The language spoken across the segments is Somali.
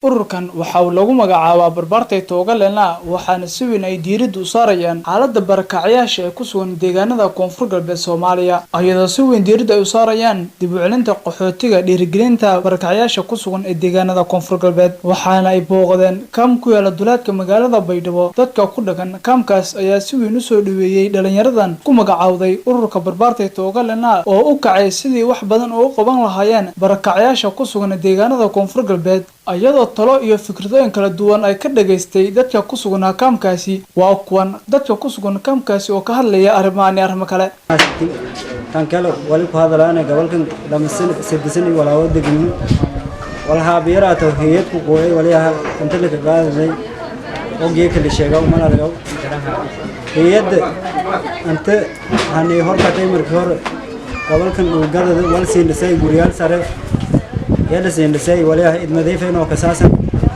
ururkan waxa uu lagu magacaabaa barbaartay Toogalena waxaana si weyn ay diiradda u saarayaan xaaladda barakacayaasha ee ku sugan deegaanada Koonfur Galbeed Soomaaliya ayadoo si weyn diiradda ay u saarayaan dib u celinta qaxootiga dhiirigelinta barakacayaasha ku sugan ee deegaanada Koonfur Galbeed waxaana ay booqdeen kaam ku yaala duleedka magaalada Baydhabo dadka ku dhagan kaamkaas ayaa si weyn u soo dhaweeyay dhalinyaradan ku magacaawday ururka barbaartay Toogalena oo u kacay sidii wax badan oo u qaban lahaayeen barakacayaasha ku sugan deegaanada Koonfur Galbeed ayadoo talo iyo fikradooyin kala duwan ay ka dhageystay dadka ku sugan kaamkaasi waa kuwan dadka ku sugan kaamkaasi oo ka hadlaya arrimo kale tan kale wali ku hadalaana gobolkan dhammaan sidisani walaawo degin walaha beerato hay'ad ku gooyay waliha inta la qaaday oo geeka la sheegay uma laga hay'ad anta hani horta markii hore gobolkan uu gadada wal siin dhisay guriyaal sare يلا زين لسه ولا إد مذيفين وكساسا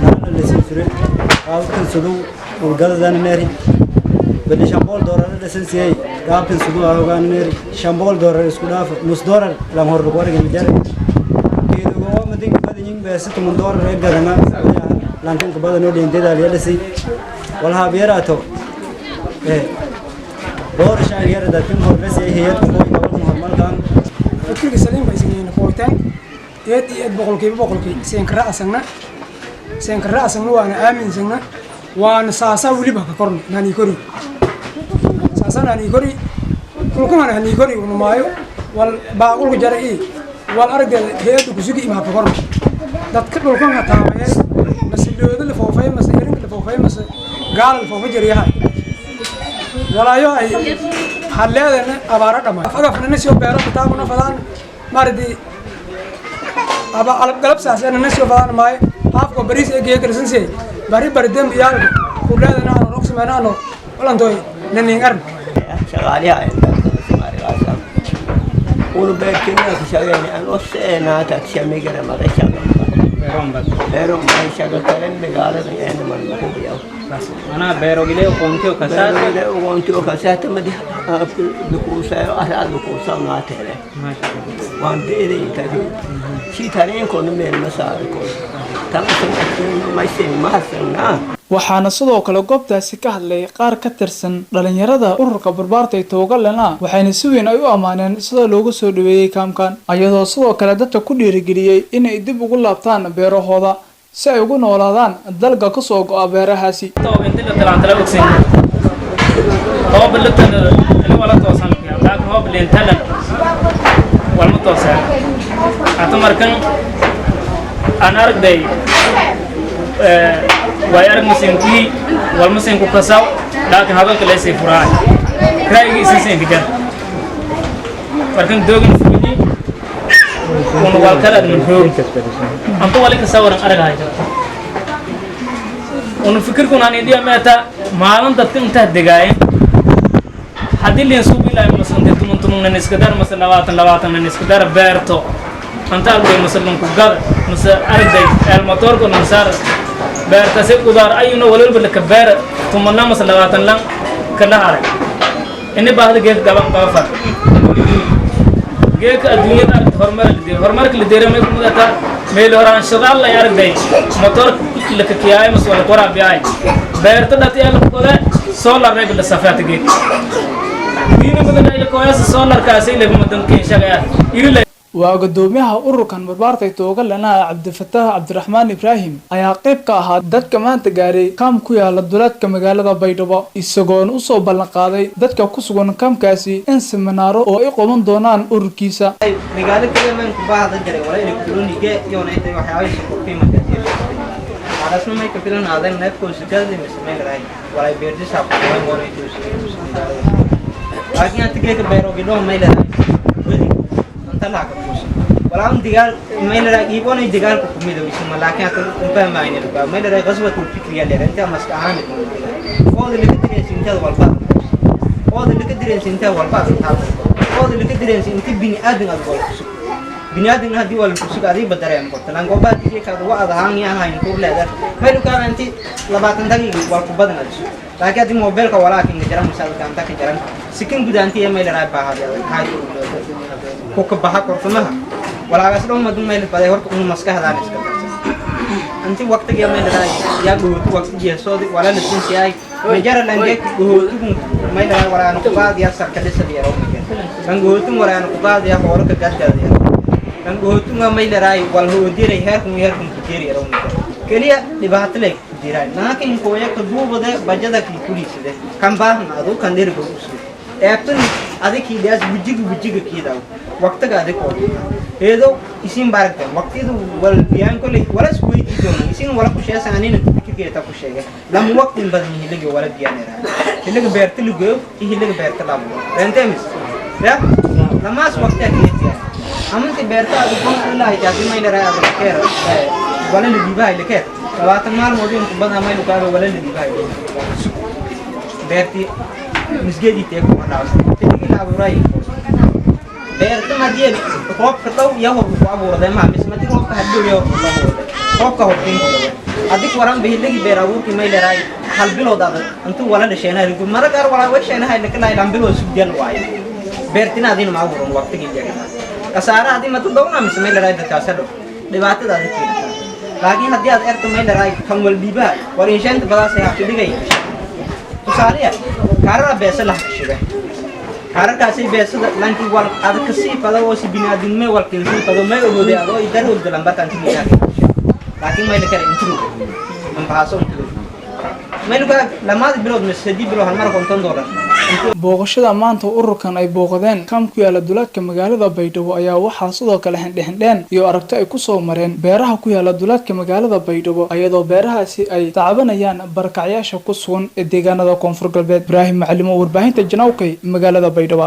نحن اللي سنسرق قال كن صدو والجذا ذا نمري بدي شامبول دورة لسنسي قال كن صدو أهوغان نمري شامبول دورة إسكولاف نص دورة لما هو ربورة جميل كده هو مدين بدين بس تمن دورة رجع دما لانكن كبار نودي انتي دالي يلا سي ولا بيراتو دور شاعر ده تم هو بس هي تقول محمد كان كل سليم بيسمين فويتان يد بقولك سينكرا أسمع وأنا آمن سمع وأنا ساسا ولي بقى كورن ناني كوري ساسا ناني كوري كلكم أنا ناني كوري ونمايو والباقول جرائي والأرض هي تكسوكي ما كورن ده كلكم هتعمل بس اللي فوقي بس يرين اللي فوقي بس قال اللي فوقي جريها ولا يو أي حلاه أنا أبارك ما أفكر نسيو بيرو بتاعنا فلان ماردي أبا على قلب ساس أنا نسيو فلان ماي هافكو بريس إيجي كرسنسي بردم بيار كلنا أنا نقص منا أنا ولا نتوي ننيعر شغالي هاي ولو بيركني أشغالي أنا أصلا تكشف ميجرا ما تشغل بيروم ما يشغل كلام ميجارا يعني ما نقول أنا بيروجلي وكونتيو كسات ما دي دكوسة أهل دكوسة ما تهله وان ديري تدي شيء ثاني كون من المسار كون تمام ما يصير ما حسنا waxaana sidoo kale goobtaasi ka hadlay qaar ka tirsan dhalinyarada ururka barbaartay Toogalena waxayna si weyn ay u amaaneen sida loogu soo dhaweeyay kaamkan ayadoo sidoo kale dadka ku dhiirigeliyay inay dib ugu laabtaan beerahooda si ay ugu noolaadaan dalka ka soo go'a beerahaasi ويارك مسينكي والمسينكو كساو لكن هذا كله سيفراي كرايجي سيسين كجار فركن دوغن فيني ونوالكلا من فوق أنتو والك كساورن أرجع ونفكر كنا ندي أمتا مالن تتم تهدجاي هذي اللي نسوي لا مثلا تمن نسكدار مثلا لواتن نسكدار بيرتو أنت أقول مثلا كوجار مثلا أرجع الموتور كنا مسار beertasi qudaar ayuna walba la kabeer tumana masalawatan lan kala haray inay baahda geed gaban qaafar geedka adduunyada horumarka la deeramay kumada meel horaan shaqaal la yarday motor la ka kiyay maswala qoraa biyay beerta dadii la qode solar rig la safaata geed diina badan ay la qoyas solar kaasay lagu madan keen shaqaa waa gudoomiyaha ururkan barbaartay Toogalena Cabdifataax Cabdiraxmaan Ibraahim ayaa qayb ka ahaa dadka maanta gaaray kaam ku yaala duleedka magaalada Baydhabo isagoo u soo ballan qaaday dadka ku sugan kaamkaasi in seminaaro oo ay qaban doonaan ururkiisa magaalada kaleeman ku baahda jiray wala inay kuluniga iyo inay waxyaabo shaqo qiimo gaar ah alasna may ka filan aadan neefko sidii mismay raay wala beerdi saab oo moray laakiin atigee ka beero gidoo may leedahay تلاك ولا عم دجال ما يلرا يبوني دجال كمية دويسما لكن أنت ما ينلقى ما يلرا غزوة الفكرية اللي أنت مسكان هذا اللي كدرين سنتها والبعض هذا اللي كدرين سنتها والبعض هذا اللي كدرين سنتي بني آدم أقول بني آدم هذي والفسوق هذي بدرهم قلت لان قبل تيجي كذا واحد هاني هاي نقول لا ده ما يلقى أنت لبعض تاني والكبار نجس لكن هذي موبايل كولاكين جرام مثال كان تاكي جرام سكين بدأ أنت ما يلرا بها هاي كوك بها كرتمها ولا أصله ما دون ما يلبى هورك إنه مسكه هذا نسكت أنت وقتك يا من راي يا جهود وقت جهسود ولا نسنسي أي مجرد لانجك جهودكم ما يدري ولا نقاد يا سرك لسه بيرو كان جهودكم ولا نقاد يا حوارك جد جد كان جهودكم ما يدري ولا هو ديري هيركم كتير يرو كليا نبهت لك ديري لكن كويا كدو بده بجدك الكوليس ده كم باه نادو كان دير بوس أبتن أذيك يداس بجيج كيدا وقتك أذيك هذا اسم بارك وقت itu wal biang ko le wala squid itu isin wala kusya sangani na pikir kita kusya lam waqt in bad ni lege wala biang era lege berti lugo lege berti lam rentemis ya lamas waqt ya kiya amun ti berta adu kon la ya ti mai lera adu ker wala le dibai le ker lawatan mal modin ko bad amai luka wala le dibai berti misgedi te ko na ti la burai berta madie hop ketau ya hop abu ada mah mismati hop hadu ya hop ka hopin adik waran behil lagi berawu ki mai lerai hal bilo da antu wala de shena ri mara gar wala wa shena hay lekna ilam bilo sujjan wai bertina adin ma burun waktu ki jaga kasara adi matu dong na mismai lerai da kasado de batu da ki lagi hadi ad er tu mai lerai khamwal diba warin shen bada se hak digai tu sari ya karena besa lah shibe karena kasih biasa nanti wal ada kasih pada wasi binadin me wal kinsi pada me udah dia lo idan udah lambat kan sih ya lagi main lekar intro membahas intro main juga lama bilod mesedi bilo halmar konton dolar booqashada maanta ururkan ay booqdeen kam ku yaala duleedka magaalada Baydhabo ayaa waxaa sidoo kale xindhixindheen iyo aragti ay ku soo mareen beeraha ku yaala duleedka magaalada Baydhabo ayadoo beerahaasi ay tacbanayaan barakacayaasha ku sugan ee deegaanada Koonfur Galbeed Ibraahim Macalimo warbaahinta Janawkay magaalada Baydhabo